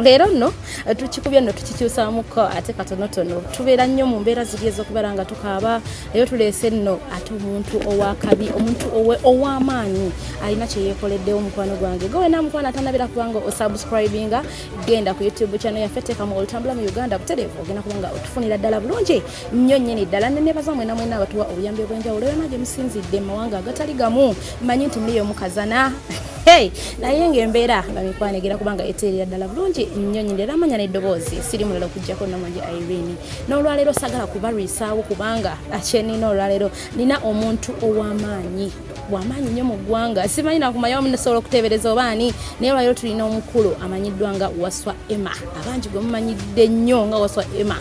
Leero nno tukikubya nno tukikyusamuko ate katonotono tubeera nnyo mu mbeera ziri ez'okubeera nga tukaaba eyo tuleese nno ate omuntu owakabi omuntu ow'amaanyi alina kye yeekoleddewo mukwano gwange gowe namukwano atanabira kubanga osubscribinga genda ku YouTube channel yaffe teekamu olutambula mu Uganda butereevu ogenda kubanga otufunira ddala bulungi nnyo nnyini ddala nenebaza mwena mwena abatuwa obuyambi obw'enjawulo era nage musinzidde mu mawanga agatali gamu mmanyi nti muliyo mukazana naye ng'embeera nga mikwano egera kubanga eteerera ddala bulungi nnyo nnyini era amanya n'eddoboozi siri mulala okujjako namanje Irene n'olwaleero sagala kubalwisaawo kubanga akyenina olwaleero nina omuntu ow'amaanyi wamaanyi nnyo mu ggwanga simanyi nakumanyawo munasobola okuteebereza obaani naye olwaleero tulina omukulu amanyiddwa nga Waswa Emma abangi gwe mumanyidde nnyo nga Waswa Emma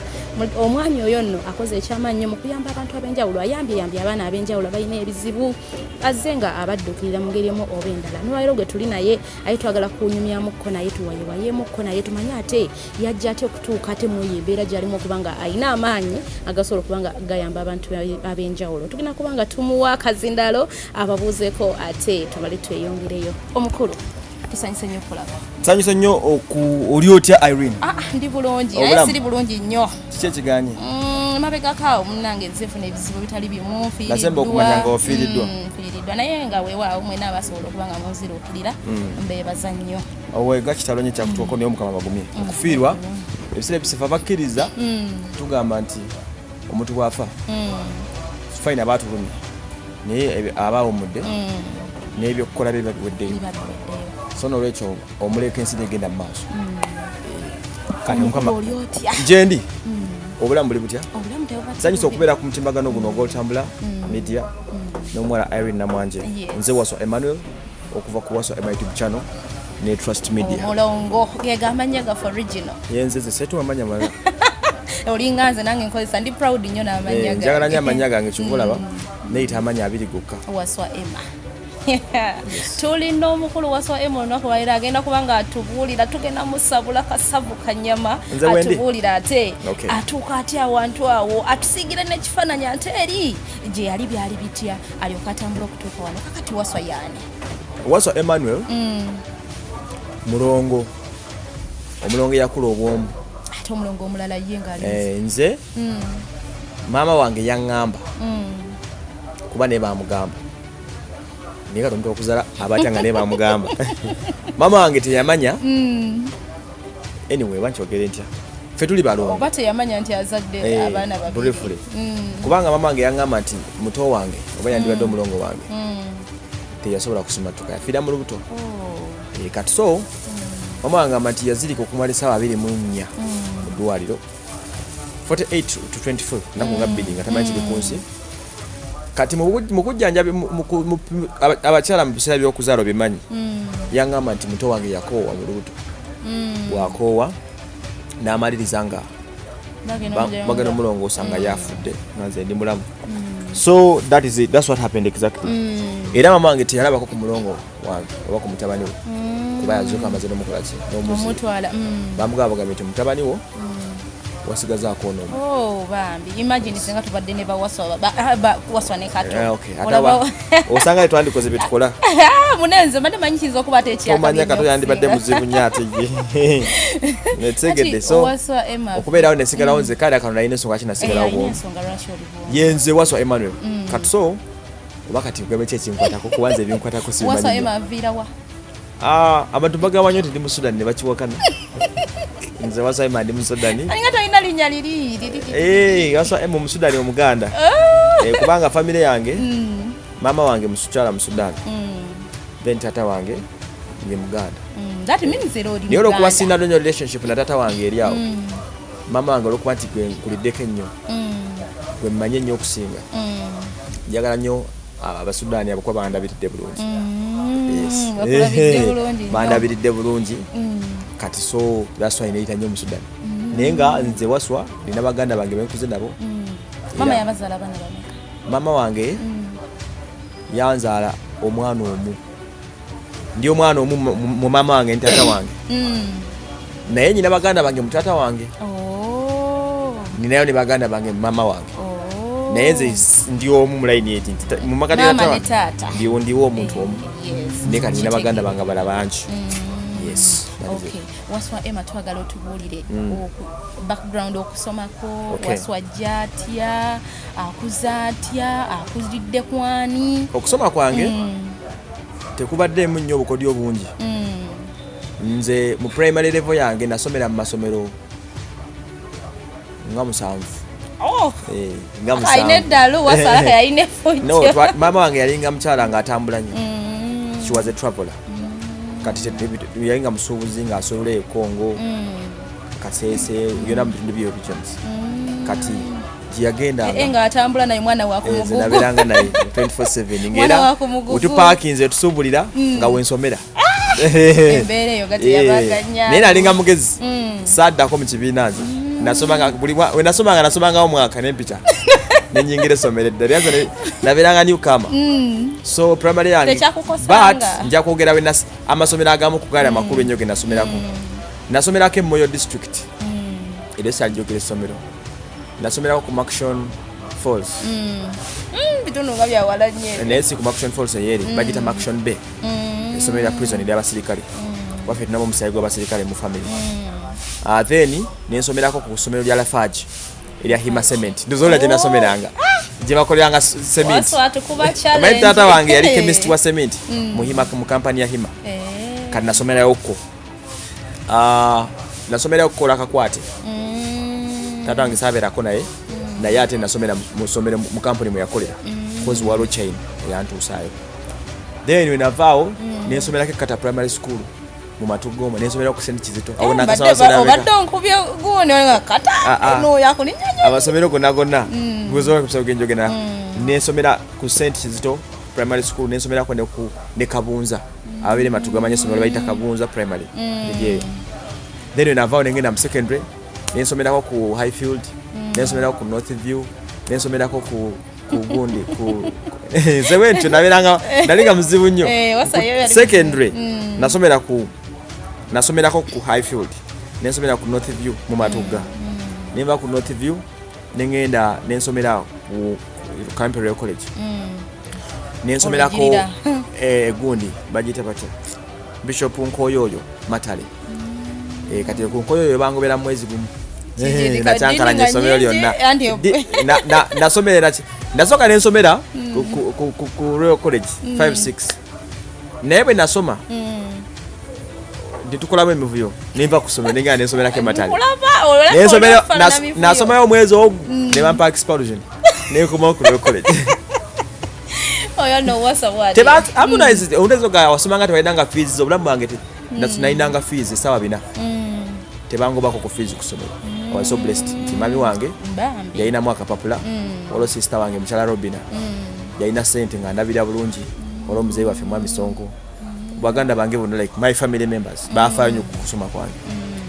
omwami oyo nno akoze ekyamaanyi nnyo mu kuyamba abantu ab'enjawulo ayambye abaana ab'enjawulo balina ebizibu azze nga abaddukirira mu ngeri emu oba endala n'olwaleero gwe tuli naye aye twagala kunyumyamukko naye tuwayewayeemukko naye tumanye ate yajja ate okutuuka ate muyi embeera gy'alimu okuba nga alina amaanyi agasobola okuba nga gayamba abantu ab'enjawulo tugenda kuba nga tumuwa akazindalo ababuuzeeko ate tubale tweyongereyo omukulu tusanyuse nnyo okulaba nsanyuse nnyo oli otya Irene ndi bulungi naye siri bulungi nnyo kiki ekiganye mabegakaawo Munange nzefuna ebizibu bitali bimu nasemba okumanya nga ofiiriddwa naye nga weewaawo mwena abasobola okuba nga munziruukirira mbeebaza nnyo owega kitalo nnyo kyakutuuka naye omukama bagumye okufiirwa ebiseera ebisefa bakkiriza tugamba nti omuntu bwafa fayina baatulumye naye abaawumudde n'ebyokukola bye babiweddeyo so n'olwekyo omuleka ensi negenda mu maaso kati mukama gyendi obulamu buli butya nsanyusa okubeera ku mutimbagano guno ogw'olutambula media n'omuwala Irene namwanje nze Waswa Emmanuel okuva ku Waswa Emma YouTube channel ne Trust Media Mulongo gega amanya gafa original yenze setu amanya mala olinganze nange nkozesa ndi proud nnyo n'amanya gange njagala nnyo amanya gange kyukulaba neyita amanya abiri gokka Waswa Emma tulina omukulu Waswa Emma olunaku lwaleero agenda kubanga atubuulira tugenda musabula kasavu kanyama atubuulira ate atuuka ate awantu awo atusiigire n'ekifaananyi ate eri gye yali byali bitya alyoka atambula okutuuka wano kakati Waswa yaani Waswa Emmanuel Mulongo omulongo yakula obwomu ate omulongo omulala ye ngali nze maama wange yaŋŋamba kuba ne bamugamba naye kati omuntu okuzala abatya nga ne bamugamba maama wange teyamanya anyway bankyogere ntya ffe tuli balongo oba teyamanya nti azadde abaana babiri kubanga maama wange yaŋŋamba nti muto wange oba yandibadde omulongo wange teyasobola kusumatuka yafiira Mulubuto kati so maama wange amba nti yazirika okumala essaawa 24 mu ddwaliro 48 to 24 naku nga 2 nga tamanyi kiri ku nsi kati mu kujjanjabi abakyala mu biseera by'okuzaala bimanyi yaŋŋamba nti muto wange yakoowa Mulubuto bwakoowa n'amaliriza nga bagenda omulongoosa nga yafudde nanze ndi mulamu so that's what happened exactly era mama wange teyalabako ku mulongo wange oba ku mutabani we kuba yazuuka amaze n'omukolaki n'omutwala bamugamba bagambye nti mutabani wo wasigazaako ono bambi imagine singa tubadde ne Waswa ne Kato osanga twandikoze bye tukola munenze mbadde manyi kiyinza okuba ate ekyomanya Kato yandibadde muzibu nnyo ate ye netegedde so okubeerawo nesigalawo nze kale akano nalina ensonga kinasigalawo bwomu yenze Waswa Emmanuel kati so oba kati kugambe ki ekinkwatako kuwanza ebinkwatako sibimanyi abantu bagamba nnyo nti ndi mu Sudan ne bakiwakana nze Waswa Emma ndi mu Sudani alinga talina linnya liri Waswa Emma mu Sudani omuganda kubanga famire yange maama wange mukyala mu Sudan then tata wange ye muganda naye olwokuba sina nnyo relationship na tata wange eri awo maama wange olwokuba nti gwe nkuliddeko ennyo gwe mmanye ennyo okusinga njagala nnyo abasudaani abakuba bandabiridde bulungi bandabiridde bulungi kati so that's why neyita nnyo mu Sudani naye nga nze Waswa nina baganda bange benkuze nabo mama yabazaala bana bameka maama wange yanzaala omwana omu ndi omwana omu mu maama wange ntata wange naye nyina baganda bange mu tata wange ninayo ne baganda bange mu maama wange naye nze ndi omu mu layini eti mu makati ya tata ndiwo omuntu omu ne kati nina baganda bange bala bangi Yes. Okay. Waswa Emma twagala otubuulire background okusomako Waswa jatya akuzatya akuzidde kwani okusoma kwange tekubaddemu nnyo obukodyo obungi nze mu primary level yange nasomera mu masomero nga 7 nga 7 aine ddalo wasala yaine fojja no mama wange yalinga mukyala nga atambula nnyo she was a traveler kati yalinga musuubuzi nga asobola e Congo Kasese yona mubitundu byo bichons kati yagenda nga atambula naye mwana wa kumugugu naberanga naye 24/7 ngera utupakinze tusubulira nga wensomera embere yo gati yabaganya nena alinga mugezi sadda ko mu kibinazi nasomanga buli nasomanga omwaka n'empita nenyingire someredde lyazo naberanga newcomer so primary yange but nja kwogera wenas amasomero agamu kugala makulu ennyo ge nasomerako nasomerako Moyo district edesa njogere somero nasomerako ku Maction Falls bitono nga bya wala nnyo nesi ku Maction Falls yeri bagita Maction Bay somero ya prison ya basirikale wafite nabo musayigo abasirikale mu family then nensomerako ku somero lya Lafaji ilya Hima Cement ndozola je nasomeranga je bakoleranga cement Waswa tukuba challenge tata wange yali chemist wa cement mu Hima mu company ya Hima kandi nasomera yoko nasomera okukola kakwate tata wange saberako naye ate nasomera mu company mu yakolera cause walo chain yantusayo then when avao nesomera ke kata primary school mu Matugoma nesomera ku St Kizito abona kasawa sana obadde nkubye gune nga kata no yakuninyanya abasomero gonna guzo kusoge njogena nesomera ku St Kizito primary school nesomera ko ne Kabunza ababire Matugoma nesomera bayita Kabunza primary then when avao ngenda mu secondary nesomera ko ku Highfield nesomera ko ku Northview nesomera ko ku gundi ku zewentu nalinga muzibu nnyo secondary nasomera ko ku Highfield nesomera ku Northview mu Matuga nemba ku Northview nengenda nensomera ku Campbell College nensomera ko gundi bagita bata Bishop Nkoyoyo Matale kati ku Nkoyoyo bangobera mwezi gumu nachankala nyesomero lyonna nasomera nasoka nensomera ku Royal College 5-6 naye bwe nasoma nditukolamu emivuyo nimba kusomera nenga nensomera ke Matale nensomera nasomayo omwezi ogwo ne bampa expulsion nekoma ku Royal College oyo no wasa wadi tebat amunaize undezoga wasomanga tebainanga fees obulamu bwange nainanga fees sawa bina tebango bako ku fees kusomera I was so blessed nti mami wange yaina mwaka papula olo sister wange mchala Robina yaina sente nga ndabira bulungi olo mzee wafe mwami Sonko baganda bange bonna like my family members bafanyo kusoma kwange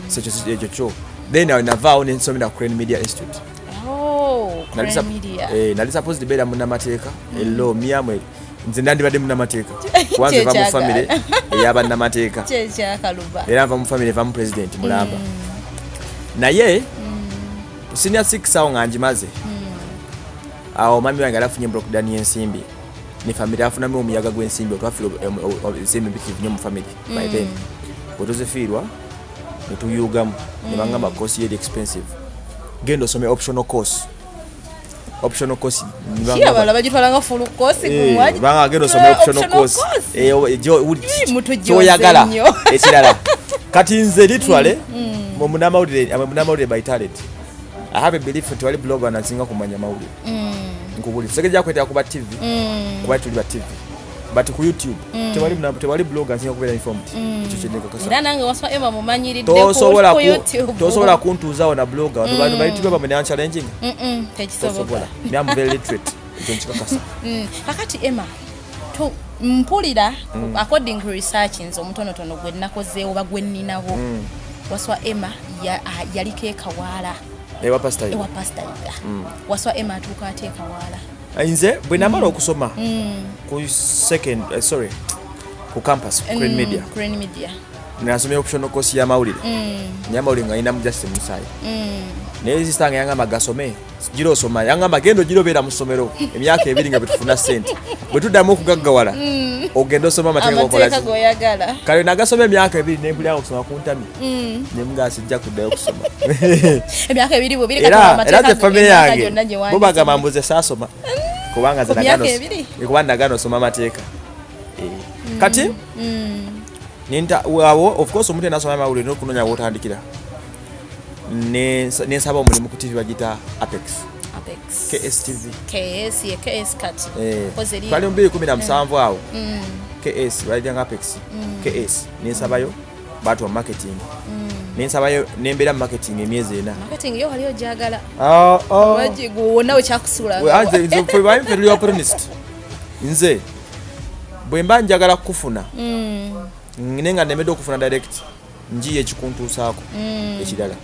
secho ejo then I navao nensomera ku Crane Media Institute Crane Media nali supposed bera munna mateeka ello miamwe nze ndibadde munna mateeka kwanza va mu family yaba na mateeka checha kaluba era va mu family va mu president mulamba naye senior 6 awo nganjimaze awo mami wange alafunye breakdown y'ensimbi ni family afunamu omuyaga gw'ensimbi otwafira ensimbi bikivu nnyo mu family by then otuzifiirwa netuyugamu ne bangamba course yeri expensive genda osome optional course yabala bagitwalanga full course kumwaji banga genda osome optional course kyoyagala ekirala kati nze litwale munamawulire by talent I have a belief nti wali blogger anazinga kumanya mawulire nkubuli sekeja kwetera kuba TV kuba tuli ba TV but ku YouTube tewali blogger azinga kubeera informed ekyo kyeneka kasa era nange Waswa Emma mumanyiridde ku YouTube tosobola kuntuuzawo na blogger abantu bali tiba bamenya challenging tekisobola I'm very literate ekyo nkikakasa kakati Emma to mpulira according to research nzo omutonotono gwe nakozeewo bagwe nninawo Waswa Emma yaliko ekawala ewa pastor Waswa Emma atuuka ate ekawala nze bwe namala okusoma ku second ku campus Crane Media nasomera optional course ya mawulire nyamawulire nga ina Justice Musayi naye sistange yangamba gasome giro osoma yangamba gendo giro beera mu ssomero emyaka 2 nga betufuna sente bwe tuddamu okugaggawala ogenda osoma amateeka amateeka goyagala kale nagasoma emyaka 2 nembulyawo okusoma ku ntami nemuga sijja kuddayo okusoma emyaka 2 bubiri era te famire yange bo bagamba mbuze saasoma kubanga kuba nagano osoma amateeka kati wawo of course omuntu enasoma amawulire n'okunonya wotandikira nensaba omulimu ku TV bagita Apex KS kati twali 2017 awo KS balijanga Apex KS nensabayo batu wa marketing nensabayo nembera marketing emyezi 4 marketing yo waliyo jagala wajigu nawe kyakusula nze for my very opportunist nze bwe mba njagala kufuna nenga nemedo okufuna direct njiye ekikuntuusaako ekirala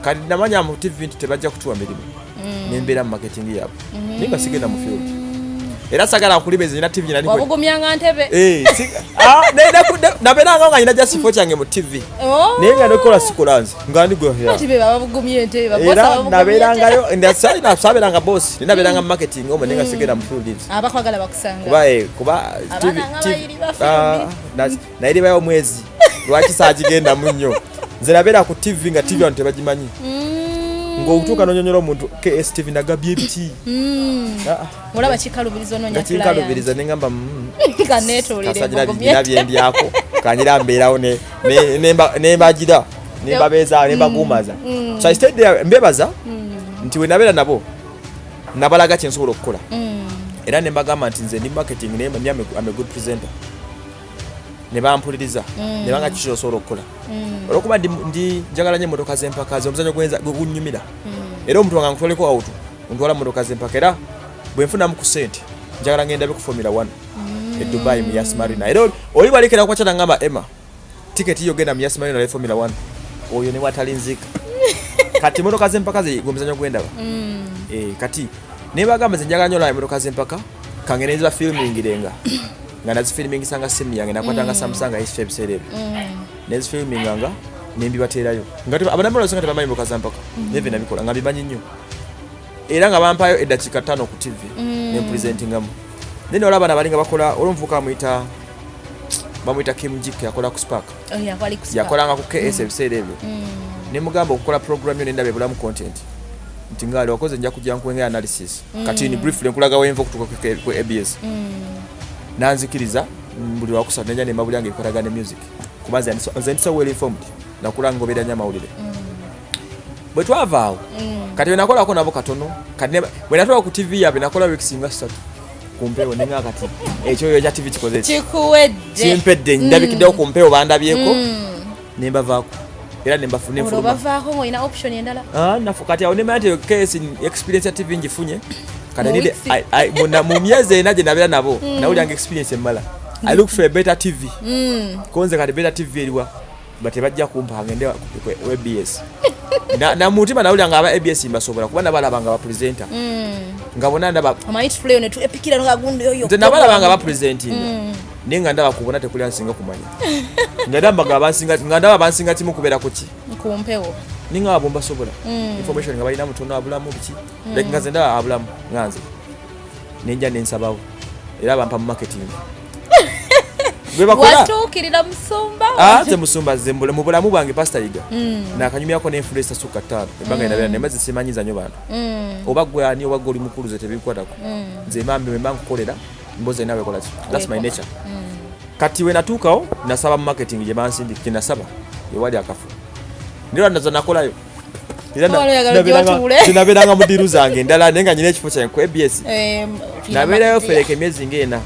kati namanya mu TV nti tebajja kutuwa mirimu nembera mu marketing yabo ninga sigenda mu field era sagala kulibeze ina TV nani wabugumyanga ntebe nabera nga ina just for change mu TV nenga nokola sikolanze ngandi go ya TV babugumye ntebe babosa babugumye nabera ngayo ndasali nasabera nga boss nabera nga marketing omo nenga sigenda mu field abakwagala bakusanga kuba TV na iri bayo mwezi lwaki sajigenda munyo nze nabera ku TV nga TV ante bagimanyi ngo utuka nonyonyora omuntu KSTV nagabye biti mulaba kikalubirizo nonya client kikalubiriza nengamba kanetolere kasajira byendyako kanyira mberawo nembagira nembabeza nembagumaza so I stayed there mbebaza nti we nabera nabo nabalaga kyensobola okukola era nembagamba nti nze ndi marketing neme I'm a good presenter nebampuliriza nebanga kishiro sobola okukola olwokuba ndi njagala nnyo emmotoka z'empaka omuzanyo gunyumira era omuntu wange nkutwaleko awutu ntwala mmotoka z'empaka era bwe nfunamu ku sente njagala ngenda be ku Formula 1 e Dubai mu Yas Marina era oli balekera kwa kyata ngamba Emma tiketi yo genda mu Yas Marina le Formula 1 oyo ne watalinzika kati mmotoka z'empaka ze omuzanyo gwendaba kati ne bagamba njagala nnyo la emmotoka z'empaka kangeneza filming renga nga nazi filming sanga simu yange nakwatanga Samsung S57 nezi filming nga nembi baterayo ngati abanamalo sanga tabamanyi mukaza mpaka neve nabikola nga bibanyi nnyo era nga bampayo edakika 5 ku TV ne presenting amu nene olaba nabalinga bakola olumvuka bamuita Kim Jik yakola ku Spark yakolanga ku KS57 ne mugamba okukola program yo nenda bebulamu content ntingali wakoze nja kujja nkwenga analysis kati ni briefly nkulaga wenvo kutuka ku ABS nanzikiriza buli wakusa nenya ne mabuli yange ikoragane music kubaza nze so well informed nakulanga obera nyama ulire bwe twavaawo kati nakola ko nabo katono kati bwe natoka ku TV yabe nakola weeks nga 3 kumpewo nenga kati ekyo yo ya TV kikoze kikuwedde simpedde ndabikidde kumpewo bandabyeko nemba vaako era nembafune mfuluma bavaako ngo ina option endala nafukati awo nemate case experience ya TV njifunye kada nide mu myezi enaje nabera nabo nawuli ange experience emmala I look for a better TV konze kati better TV eriwa bate bajja kumpa ngende ku ABS na mutima nawuli anga aba ABS imbasobola kuba nabalabanga ba presenter ngabona ndaba might play ne tu epikira ngagundu yoyo nze nabalabanga ba presenting ninga ndaba kubona tekuli ansinga kumanya ndamba gabansinga ngandaba bansinga timu kubera kuki kumpewo ninga abomba sobola information nga balina mutono abulamu biki lekinga zenda abulamu nganze nenja nensabawo era bampa marketing watukirira musumba te musumba zembule mu bulamu bwange pastor Iga na kanyumyako ne influencer suka 5 ebanga inabera nemaze simanyiza nyo bantu obagwe ani obagwe oli mukulu zete bikwatako nze mambe memba nkukolera mboze nawe kola that's my nature kati we natukawo nasaba marketing je bansindi kinasaba yewali akafu ndiro ndaza nakolayo nabera mudiru zange ndala nenga nyine ekifo kyange ku ABS nabera yo fereke myezi ngena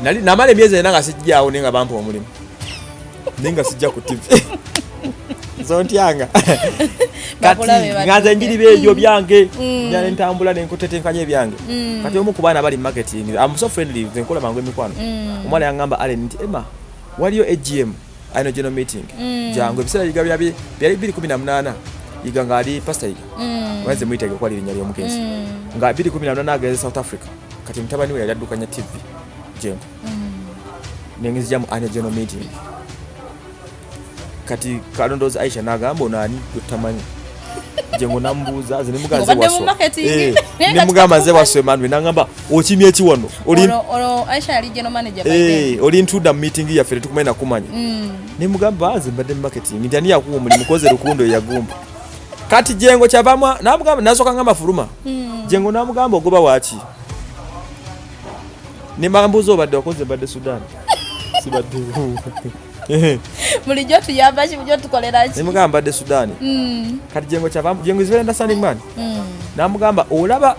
nali namale myezi ena nga sijjawo nenga bampa omulimu nenga sijja ku TV zontyanga kati ngaze njiri bejo byange nyane ntambula nenkutetenkanye byange kati omu kubana bali marketing I'm so friendly nkola mangu emikwano omwana yangamba ale nti Emma waliyo AGM ano general meeting jango bisala ligabya byali 2018 iganga ali pastor Iga waze muitege kwa linya lyo mukenzi nga 2018 ageze South Africa kati mtabani we yadukanya TV jengo nengizi jamu ano general meeting kati kalondoza Aisha nagamba onani yotamanyi jengo nambuuza ze nemuganze Waswa nemugamba nze Waswa Emmanuel nangamba okimye eki wano ono Aisha ali general manager by oli intruder meeting yaffe tukumenya kumanya nemugamba nze mbadde mu marketing ndani yakuwa omulimu koze lukundo yagumba kati jengo kyavamwa namugamba nasoka ngamba fuluma jengo namugamba ogoba waaki nemambuuza obadde wakoze badde Sudan sibadde mulijjo tuyamba ki mujjo tukolera ki nemugamba badde Sudan kati jengo kyavamwa jengo is very understanding man namugamba olaba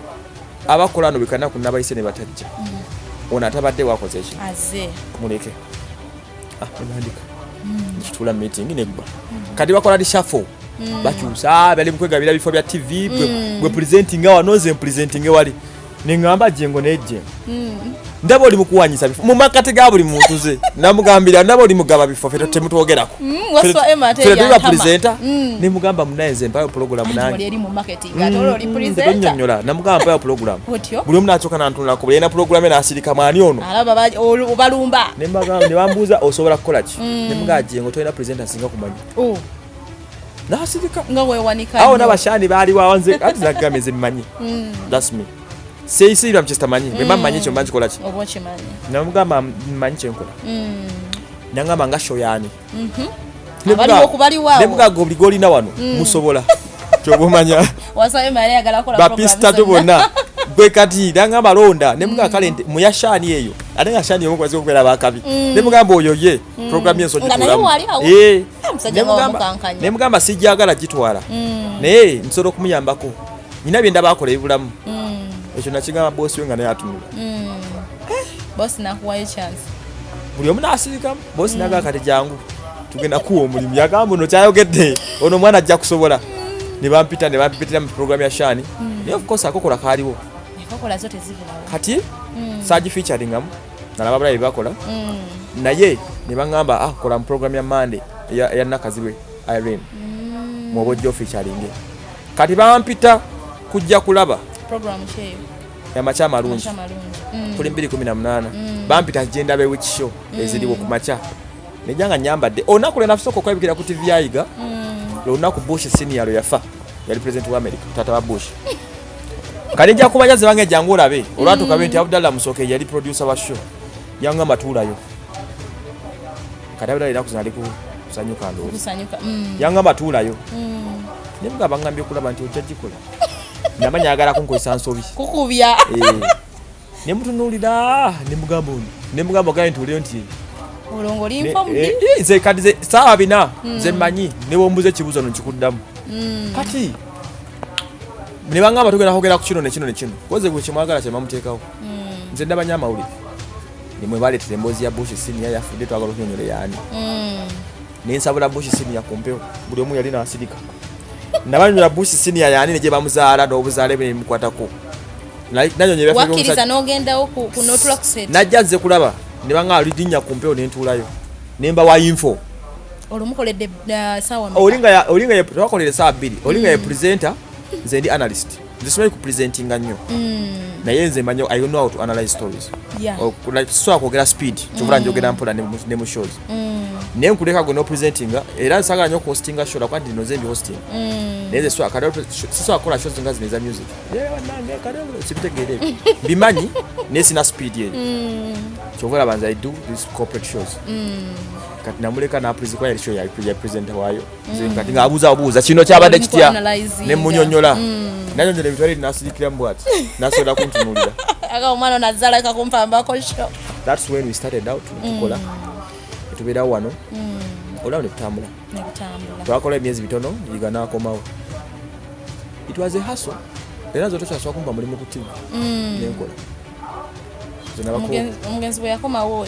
abakolano bikana ku nabayise ne batajja ona atabadde wakoze eki aze muleke nandika kitula meeting negba kati bakola di shuffle bakyusa bali mukwegabira bifo bya TV gwe presenting awo noze presenting wali ningamba jengo neje ndabo oli mukuwanyisa bifo mu makati ga buli muntu ze namugambira ndabo oli mugaba bifo feto temutwogerako Waswa emate ya tama presenter nimugamba munayenze mpayo program nange ali mu marketing atolo oli presenter nyonyola namugamba mpayo program buli omuntu achoka nantula ko yena program ena asirika mani ono alaba obalumba nemagamba ne bambuza osobola kukola ki nemugamba jengo toyina presenter singa kumanya nasirika nga wewanika awo nabashani bali wawanze ati nagameze mmanyi that's me sei Manchester manyi bemba manyi kyo manyi kola ki oboche manyi namugamba manyi kyo nkola nangamba nga show yani abali okubali wawo nemugamba goli na wano musobola kyo bomanya Waswa Emmanuel agala kola program bapista tubona gwe kati nangamba londa nemugamba kale muyashani eyo ate nga shani omukwazi okubera bakabi nemugamba oyo ye program yenso gitulamu nemugamba sijagala gitwala naye nsoro okumuyambako nyina byenda bakola ebulamu ekyo nakigamba boss we nga naye atunula boss nakuwayo chance buli omu nasirika boss naga kati jangu tugenda kuwa omulimu yagamba ono kyayogedde ono omwana ajja kusobola ne bampitira mu program ya shani naye of course akokola kaaliwo ekokola zote zibulawo kati saji featuringamu nalaba bulayi bakola naye ne baŋŋamba kola mu program ya Monday ya nakaziwe Irene mu bojjo featuring kati bampita kujja kulaba program cheyo ya macha marungi kuli 218 bampita agenda be which show eziliwo ku macha nejanga nyambadde onakule nafisoko kwebikira ku TV yayiga lonaku Bush senior yafa yali president wa America tata wa Bush kanija kubanyaze bange jangu olabe olwatu kabenti Abdallah Musoke yali producer wa show yanga matulayo kadabira ira kuzali ku kusanyuka ndo yanga matulayo nimuga bangambye kulaba nti ojjajikola namanya agala kunkoisa nsobi kukubya nemutunulira nemugamba gani tulio nti Mulongo linfomdi nze kadi ze sawa bina nze manyi ne bombuze kibuzo nkikuddamu kati ne bangamba tugenda kogera ku kino ne kino koze gwe kimwagala kye mamuteekawo nze ndabanya amawuli nimwe baleetera emboozi ya Bush senior yafudde twagala okunyonyola yani nensabula Bush senior kumpewo buli omu yali nasirika nabanyula Bush senior yani ne gye bamuzaala n'obuzaale bwe mukwatako nanyonyola wakiriza n'ogendawo ku notula kuset najja nze kulaba ne banga alidinya kumpewo n'entuulayo nemba wa info olumukoledde sawa olinga ya twakolere saa 2 olinga ya presenter nze ndi analyst nze simanyi ku presentinga nnyo naye nze manyo I know how to analyze stories like so akwogera speed kyovula njogera mpola ne mu shows naye nkuleka gwe no presentinga era nsagala nnyo ku hostinga show lakwa ndi noze mbi hosting naye nze so akola shows nga zine za music nange kadalo sibitegeere bimanyi naye sina speed yeyo kyovula banza I do these corporate shows kati namuleka na present kwa yali show ya presenter wayo kati nga abuuza kino kyabadde kitya ne munyonyola nanyonyola ebitwale nasirikira mbwati nasoda kuntunulira aga omwana Nazalwa kakumpambako show. That's when we started out tukola tubeera wano olaba ne tutambula twakola emyezi bitono yigana akomawo it was a hustle era zote kyaswa kumpa mulimu ku TV nenkola omugenzi bwe yakomawo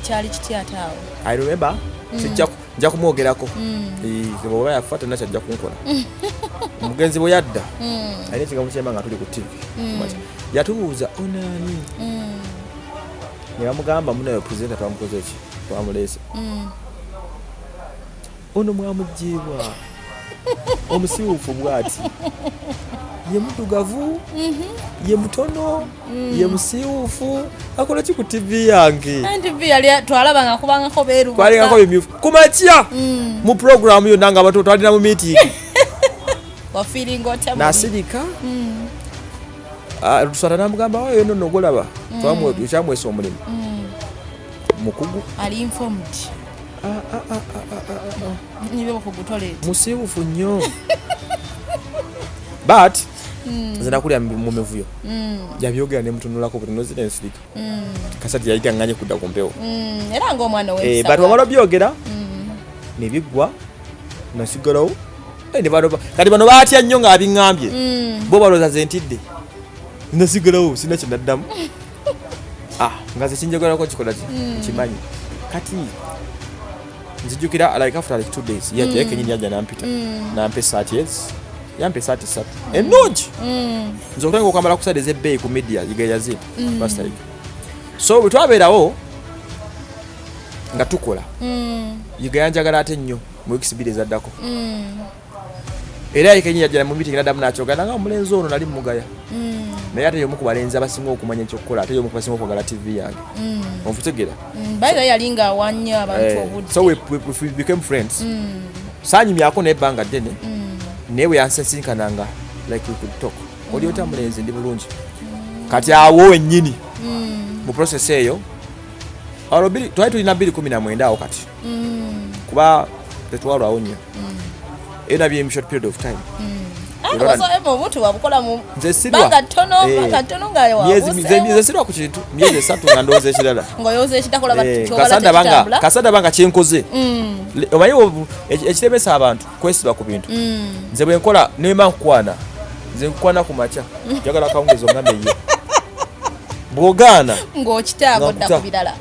kyali kityataawo I remember nja kumwogerako bwoba yafuata nakyo ajja kunkola omugenzi bwe yadda alina ekigambo kyemba nga tuli ku TV yatubuuza onani ne bamugamba munayo presenter twamukoze ki twamuleese ono mwamujiibwa omusiiwuufu bw'ati ye muddugavu ye mutono ye musiiwuufu akola ki ku TV yange TV yali twalabanga kubangako beeruka twalingako bimyufu kumakya mu programu yonna nga abato twalina mu miitingi wafiiringa otya nasirika luswata namugamba wayo nno nogolaba kyamwesa omulimu mukugu ali informed musiiwufu nnyo but nze nakulya mu mivuyo yabyogera ne mutunulako buli nozira ensirika kasati yayiga nganye kudda ku mpewo era ng'omwana w'emisa but wamala byogera ne biggwa nasigalawo kati bano baatya nnyo ng'abiŋŋambye bo balooza ze ntidde nasigalawo sina kye naddamu nga ze kinjogerako kikola kimanyi kati nzijukira like after like 2 days yajja kenyini yajja nampita nampa esaati ezi yampa esaati 3 ennungi nze okutanga okwambala kusade ez'ebbeeyi ku media yigeyaze basitayika so bwe twabeerawo nga tukola yigayanjagala ate nnyo mu wiikisi 2 ezaddako era yekenyini yajja mu meeting naddamu nakyogana nga omulenzi ono nali mugaya naye ate y'omu ku balenzi abasinga okumanya ekyokukola ate y'omu ku basinga okwagala TV yange onfutegera bayiba yali nga awanya abantu obudde so we became friends saanyumyako n'ebbanga ddene naye bwe yansensinkananga like we could talk oli otya mulenzi ndi bulungi kati awo wennyini mu process eyo twali tulina 2019 awo kati kuba tetwalwawo nnyo eyo nabye mu short period of time omuntu wabukola mu nze sirwa nze sirwa ku kintu myezi 3 nga ndowooza ekirala kasada banga kyenkoze omanyi ekiremesa abantu kwesiba ku bintu nze bwe nkola nema nkukwana nze nkukwana ku makya njagala kawungeezi oŋŋambe ye bw'ogaana ng'okitaago dda ku birala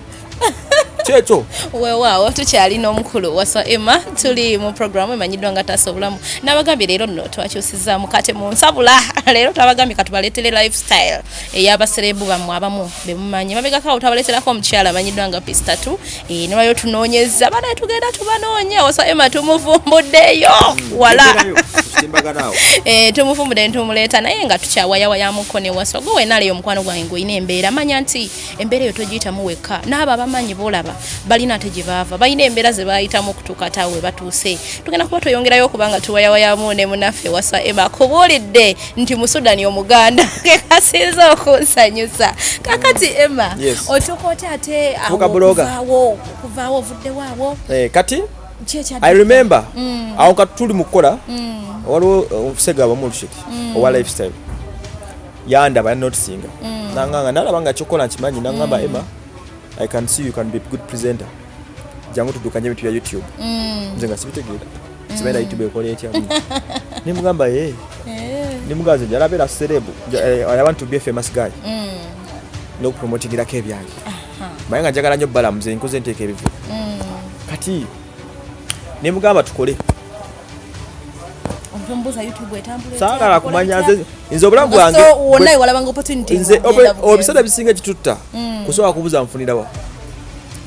kyekyo weewaawo tukyalina omukulu Waswa Emma tuli mu programu emanyiddwa nga Taasa Obulamu n'abagambye leero nno twakyusizaamu kate mu nsabula leero twabagambye katubaleetere lifestyle ey'abaserebu bammwe abamu be mumanyi mabegakawo twabaleeterako omukyala amanyiddwa nga Pistatu nebayo tunoonyeza banaye tugenda tubanoonya Waswa Emma tumuvumbuddeyo wala tumuvumbudde ntumuleeta naye nga tukyawayawayamukko ne Waswa gwe wenaaleyo omukwano gwange ng'olina embeera manya nti embeera eyo togiyitamu wekka n'abo abamanyi boolaba balina ate gye baava balina embeera ze baayitamu okutuuka ate awo we batuuse tugenda kuba tweyongerayo kubanga tuwayawayamu ne munaffe Waswa Emma kubuulidde nti mu Sudani omuganda kekasinza okunsanyusa kakati Emma otuuka oti ate okuvaawo ovuddewo kati I remember awo kati tuli mu kukola waliwo omusega abamu olusheki owa lifestyle yandaba yanotisinga nanganga nalaba nga kyokola nkimanyi nangamba Emma I can see you can be a good presenter. Jangu tudukanye bitu ya YouTube. Nze nga sibitegeera. Sibaira YouTube ekola etya. Nimugamba nimugaze jarabera celeb. I want to be a famous guy. No promoting irake ebyange. Mayanga njagala nnyo bala mze nkoze nteeka ebivu. Kati nimugamba tukole. Mbuza YouTube etambule. Saagala kumanya nze obulamu bwange. So wonna walabanga opportunity. Nze obisada bisinga kitutta. Kusobola kubuza nfunirawa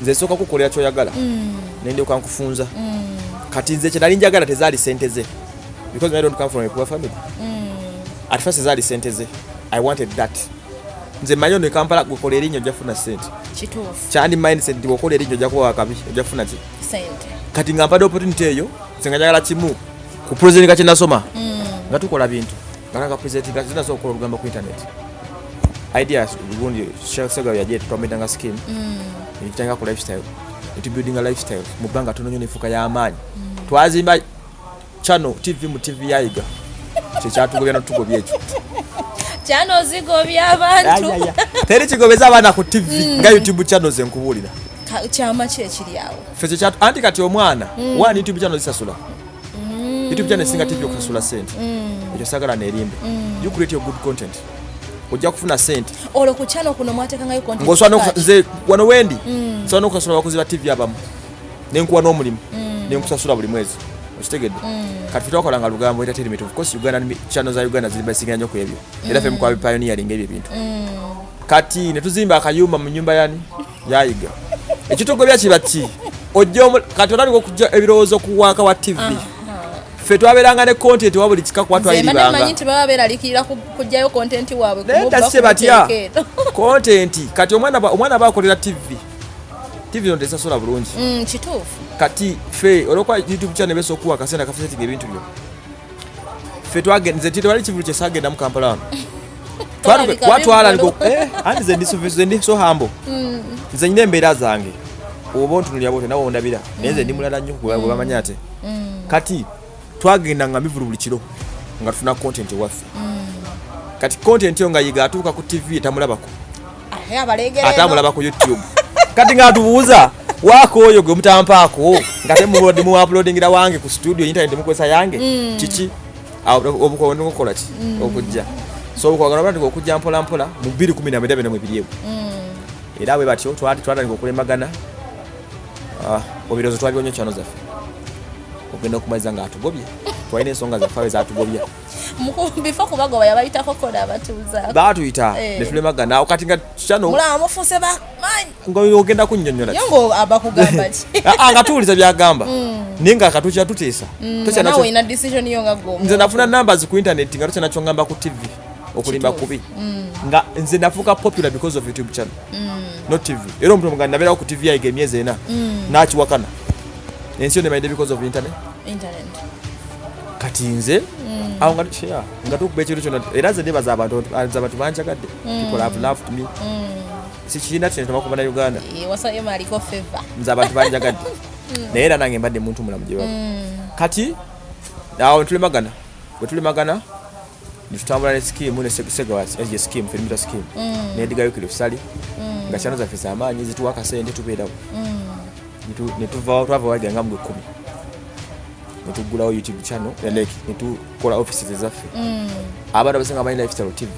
nze soka kukolera kyoyagala nende okankufunza kati nze kye nali njagala tezaali sente ze because I don't come from a poor family at first tezaali sente ze I wanted that nze manyo ne Kampala gukolera erinnya ojja kufuna sente kituufu kyandi mindset ndi okola erinnya ojja kuwa akabi ojja kufuna ki sente kati nga mpadde opportunity eyo nze nga njagala kimu ku president kye nasoma nga tukola bintu nga president nga zinaso okukola olugamba ku internet ideas ugundi sega yaje tumetanga scheme nitanga ku lifestyle it building a lifestyle mubanga tunonyo nefuka ya amani twazimba channel TV mu TV yayiga kye kyatugobya no tugobye ekyo channel zigobya abantu teri kigobeza abana ku TV nga YouTube channels enkubulira kyama kye kiri awo feze kyatu anti kati omwana wani YouTube channel zisasula YouTube channel singa TV okusasula sente ekyo sagala nerimbe you create your good content ojja kufuna sente olo ku channel kuno mwatekangayo content ngoswana nze wano wendi sona okusasula bakozi ba TV abamu nenkuwa n'omulimu nenkusasula buli mwezi okitegedde kati fitwakolanga lugambo entertainment of course Uganda channel za Uganda zibasinga nnyo ku ebyo era ffe mukwabi pioneering ebyo bintu kati ne tuzimba akayumba mu nyumba yani yayiga ekitogobya kiba ki ojja kati olali okujja ebirowoozo kuwaaka wa TV ffe twabeeranga ne content wa buli kika kuba twayiribanga manyi nti baba beeralikirira kujjayo content waabwe naye se batya content kati omwana baakolera tv no tesasola bulungi kituufu kati ffe olwokuba youtube channel beesa okuwa akaseera kafasetinga ebintu byo ffe twagenze titwali kivulu kyesagenda mu Kampala wano twatwala andi ze ndi so humble nze nyina embeera zange oba ontunulira bwote nawe ondabira naye nze ndi mulala nnyo bwe bamanya ate kati twagenda nga mivulu buli kiro nga tufuna content ewaffe kati content yo nga yiga atuuka ku tv tamulabako ate amulaba ku youtube kati nga atubuuza waako oyo gwe mutampaako nga temuuploadingira wange ku studio internet mukozesa yange kiki obukola ki okujja so obukwagala bwatandika okujja mpola mpola mu 2012 mwebiryewo era bwe batyo twatandika okulembagana obirozo twabionye channel zaffe ogenda okumaliza nga atugobye twalina ensonga zaffe ezatugobya bifo kubagoba yabayitako kola abatuuza baatuyita ne tulemagana awo kati nga channel mulaba mufuuse bamanyi ng'ogenda kunnyonnyola yongo abakugamba ki nga tuwuliza byagamba naye nga akatuukira tuteesa nawe ina decision yo nga gomba nze nafuna numbers ku internet nga tokyana kyongamba ku tv okulimba kubi nga nze nafuuka popular because of YouTube channel not TV era omuntu omuganda nabeerawo ku TV yayiga emyezi ena n'akiwakana ensi yo nemayinde because of internet kati nze awo nga tukuba ekintu kyonna era nze nebaza abantu banjagadde people have loved me sikirina kino tamakuba na Uganda nze abantu banjagadde naye era nange mbadde muntu mulamu gye baba kati awo tulemagana bwe tulemagana nitutambula ne skimu ne segawas eje skimu filmita skimu ne digayo kilifsali nga channel zaffe z'amaanyi zituwa akasente tubeerawo twava waganga mu 10 netugulawo YouTube channel netukola offices zaffe abantu abasinga bamanyi Lifestyle TV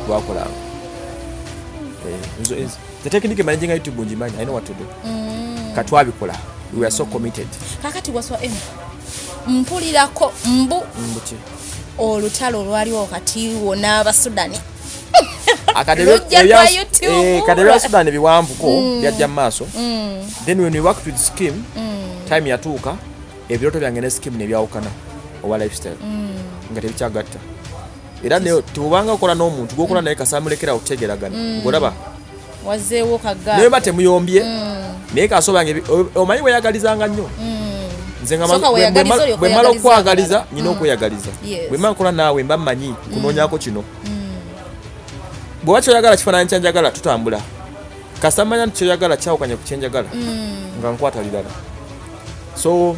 twakola the technique managing YouTube njimanyi I know what to do katwabikola we are so committed kakati Waswa mpulirako mbuki olutalo lwaliwo wakati wonna abasudani kadebya Sudan biwanvuko byajja maaso then when we worked with scheme time yatuuka ebiroto byange ne scheme ne byawukana oba Lifestyle nga tebikyagatta era ne tubanga okola n'omuntu gwokola naye kasamulekera okutegeragana ngolaba wazeewo kagga naye batemuyombye naye kasobange omanyi weyagalizanga nnyo nze nga bwe mala okwagaliza nyina okweyagaliza bwe mala nkola naawe mba mmanyi kunoonyako kino bw'oba kyoyagala kifaananyi kyanjagala tutambula kasamanya nti kyoyagala kyawukanya ku kyenjagala nga nkwata lirala so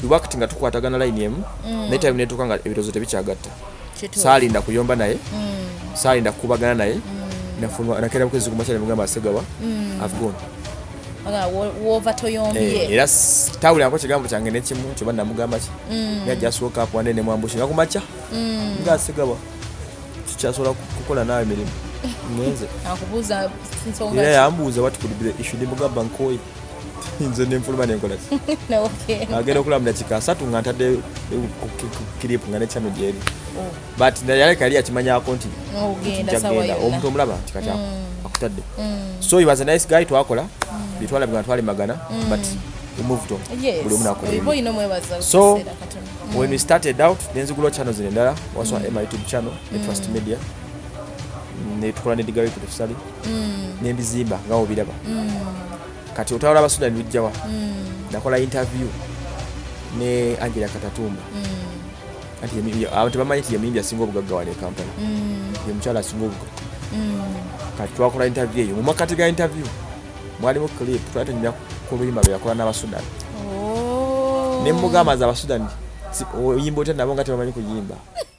biwakiti nga tukwatagana line emu naye time netuuka nga ebirozo tebikyagatta saalinda kuyomba naye saalinda kukubagana naye nakera bukwezi kumakyala mugamba asegawa afgone wova toyombye era tawulirako kigambo kyange nekimu kyoba namugamba ki yajja sooka apo wande ne mwambushi nga kumakya nga asegawa kikyasobola kukola nawe emirimu ngenze akubuuza nsonga era yambuuza what could be the issue nemugamba nkoye nze nenfuluma nenkola ki agenda okulamula kika 3 nga ntadde kiripu nga nekyano gyeri but yaleka yali yakimanyako nti kyagenda omuntu omulaba nti kati akutadde so he was a nice guy twakola bitwala bwa twali magana but we moved on buli omu nakola so when we started out nenzigula channel zine ndala Waswa my YouTube channel Trust Media ne tukola ne digayo kutufsali nembizimba ngawo biraba kati otawala abasudani bijjawa nakola interview ne Angela Katatumba ati abantu bamanyi ti yamimbi asinga obugagga wale Kampala ye mukyala asinga obugagga kati twakola interview eyo mu makati ga interview mwalimu clip twatanyira ku luyimba bwe yakola n'abasudani ne mugamba za abasudani oyimba otya nabo nga tebamanyi kuyimba